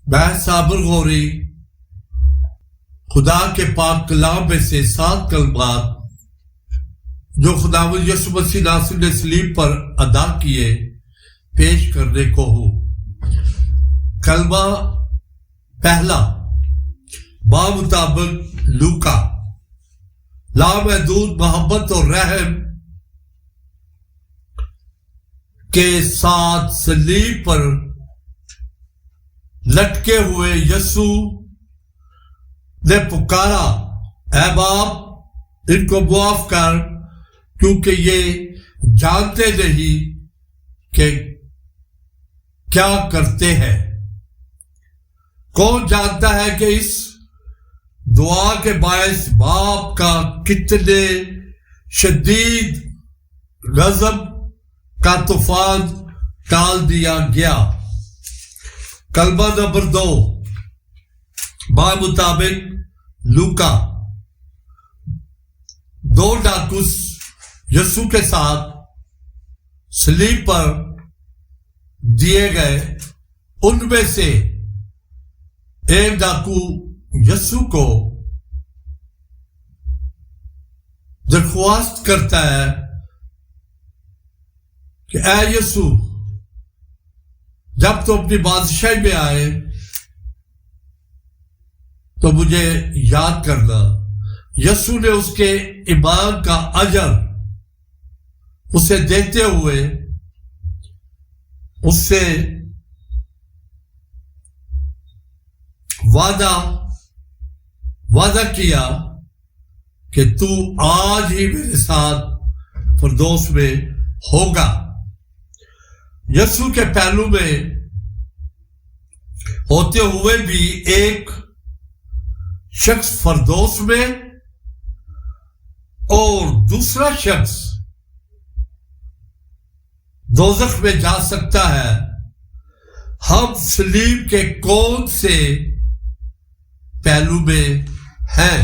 میں صابر غوری خدا کے پاک کلام میں سے 7 کلمات جو خداوند یسوع مسیح ناصر نے صلیب پر ادا کیے پیش کرنے کو ہوں۔ کلمہ پہلا، بامطابق لوکا، لامحدود محبت اور رحم کے ساتھ صلیب پر لٹکے ہوئے یسوع نے پکارا، اے باپ ان کو معاف کر، کیونکہ یہ جانتے نہیں کہ کیا کرتے ہیں۔ کون جانتا ہے کہ اس دعا کے باعث باپ کا کتنے شدید غضب کا طوفان ٹال دیا گیا۔ کلمہ نمبر 2، بامطابق لوکا، 2 ڈاکو یسوع کے ساتھ صلیب پر دیے گئے۔ ان میں سے ایک ڈاکو یسوع کو درخواست کرتا ہے کہ اے یسوع، جب تو اپنی بادشاہی میں آئے تو مجھے یاد کرنا۔ یسوع نے اس کے ایمان کا اجر اسے دیتے ہوئے اس سے وعدہ کیا کہ تو آج ہی میرے ساتھ فردوس میں ہوگا۔ یسوع کے پہلو میں ہوتے ہوئے بھی ایک شخص فردوس میں اور دوسرا شخص دوزخ میں جا سکتا ہے۔ ہم صلیب کے کون سے پہلو میں ہیں؟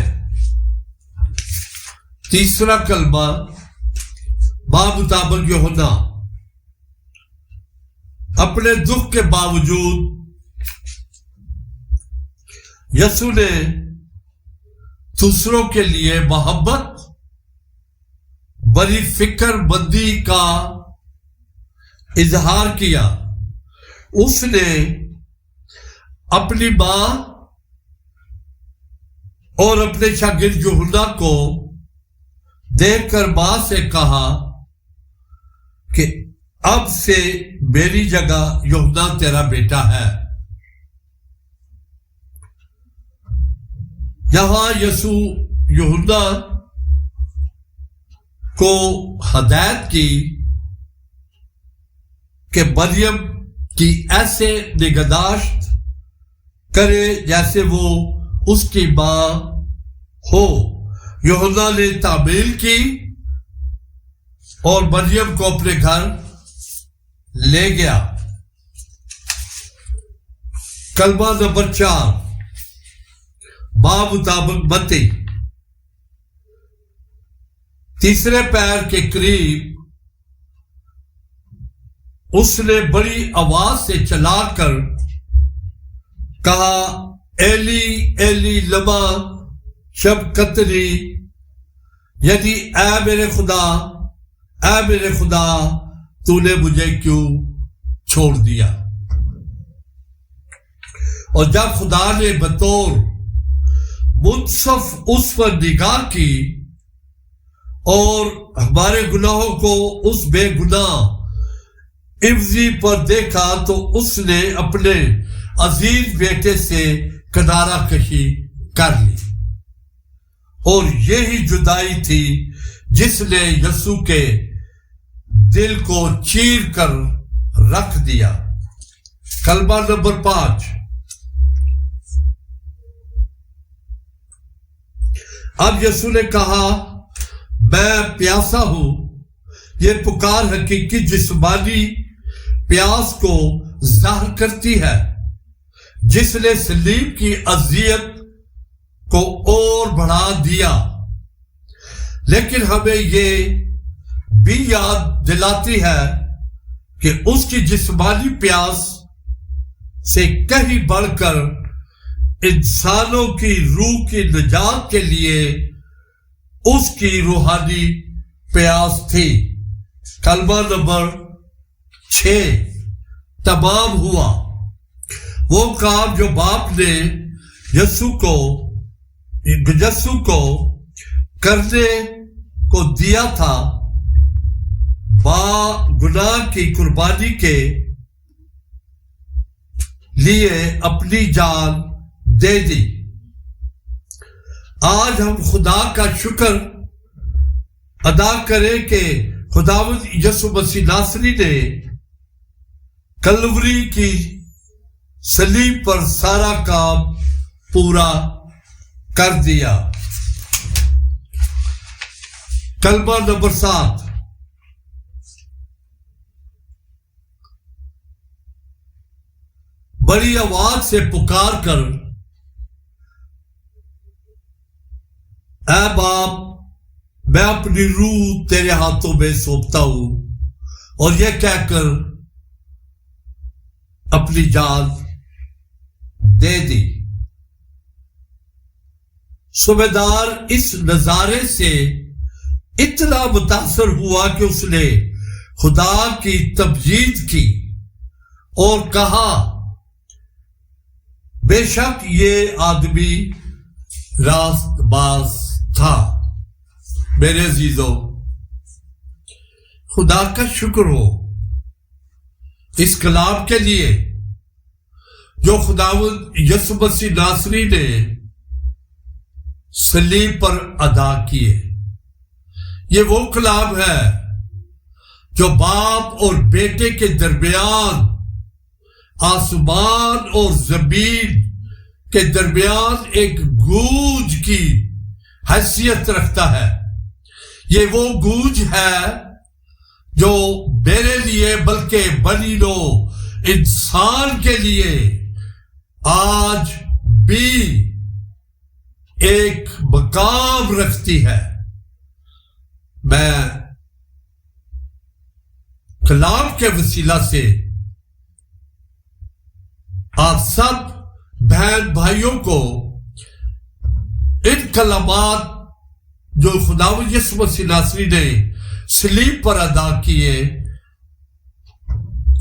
تیسرا کلمہ، بامطابق یوحنا، اپنے دکھ کے باوجود یسوع نے دوسروں کے لیے محبت، بڑی فکر مندی کا اظہار کیا۔ اس نے اپنی ماں اور اپنے شاگرد یوحنا کو دیکھ کر ماں سے کہا کہ اب سے میری جگہ یوحنا تیرا بیٹا ہے۔ یہاں یسوع یوحنا کو ہدایت کی کہ مریم کی ایسے نگہداشت کرے جیسے وہ اس کی ماں ہو۔ یوحنا نے تعمیل کی اور مریم کو اپنے گھر لے گیا۔ کلمہ نمبر 4، بامطابق متی، تیسرے پیر کے قریب اس نے بڑی آواز سے چلا کر کہا، ایلی ایلی لما شبقتنی، یعنی اے میرے خدا تو نے مجھے کیوں چھوڑ دیا۔ اور جب خدا نے بطور منصف اس پر نگاہ کی اور ہمارے گناہوں کو اس بے گناہ عوضی پر دیکھا تو اس نے اپنے عزیز بیٹے سے کنارہ کشی کر لی۔ اور یہی جدائی تھی جس نے یسوع کے دل کو چیر کر رکھ دیا۔ کلمہ نمبر 5، اب یسوع نے کہا، میں پیاسا ہوں۔ یہ پکار حقیقی جسمانی پیاس کو ظاہر کرتی ہے، جس نے صلیب کی اذیت کو اور بڑھا دیا، لیکن ہمیں یہ بھی یاد دلاتی ہے کہ اس کی جسمانی پیاس سے کہیں بڑھ کر انسانوں کی روح کی نجات کے لیے اس کی روحانی پیاس تھی۔ کلمہ نمبر 6 تمام ہوا۔ وہ کام جو باپ نے یسوع کو کرنے کو دیا تھا، با گناہ کی قربانی کے لیے اپنی جان دے دی۔ آج ہم خدا کا شکر ادا کریں کہ خداوند یسوع مسیح ناصری نے کلوری کی صلیب پر سارا کام پورا کر دیا۔ کلمہ نمبر 7 بڑی آواز سے پکار کر، اے باپ، میں اپنی روح تیرے ہاتھوں میں سونپتا ہوں، اور یہ کہہ کر اپنی جان دے دی۔ صوبیدار اس نظارے سے اتنا متاثر ہوا کہ اس نے خدا کی تمجید کی اور کہا، بے شک یہ آدمی راست باز تھا۔ میرے عزیزوں، خدا کا شکر ہو اس کلام کے لیے جو خداوند یسوع مسیح ناصری نے صلیب پر ادا کیے۔ یہ وہ کلام ہے جو باپ اور بیٹے کے درمیان، آسمان اور زمین کے درمیان ایک گونج کی حیثیت رکھتا ہے۔ یہ وہ گونج ہے جو میرے لیے بلکہ بنی نوع انسان کے لیے آج بھی ایک مقام رکھتی ہے۔ میں کلام کے وسیلہ سے آپ سب بہن بھائیوں کو ان کلمات جو خداوند یسوع مسیح ناصری نے صلیب پر ادا کیے،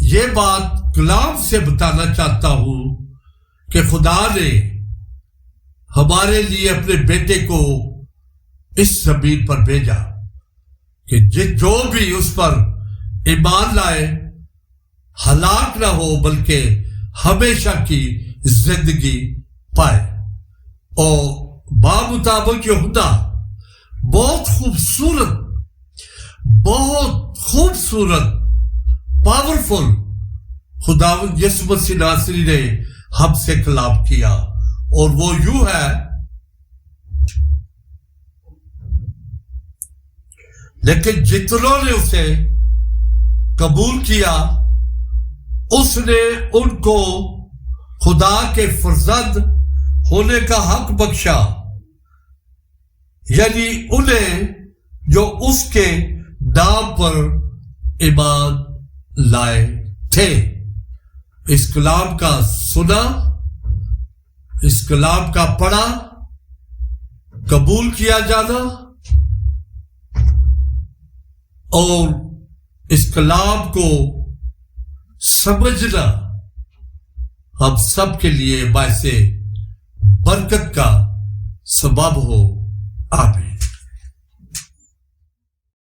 یہ بات کلام سے بتانا چاہتا ہوں کہ خدا نے ہمارے لیے اپنے بیٹے کو اس زمین پر بھیجا کہ جو بھی اس پر ایمان لائے ہلاک نہ ہو بلکہ ہمیشہ کی زندگی پائے۔ اور بامطابق یہودا بہت خوبصورت پاورفل خداوند یسوع مسیح ناصری نے ہم سے کلام کیا، اور وہ یوں ہے، لیکن جتنوں نے اسے قبول کیا اس نے ان کو خدا کے فرزند ہونے کا حق بخشا، یعنی انہیں جو اس کے نام پر ایمان لائے تھے۔ اس کلام کا سنا، اس کلام کا پڑھا، قبول کیا جانا اور اس کلام کو سمجھنا ہم سب کے لیے باعث برکت کا سبب ہو۔ آمین۔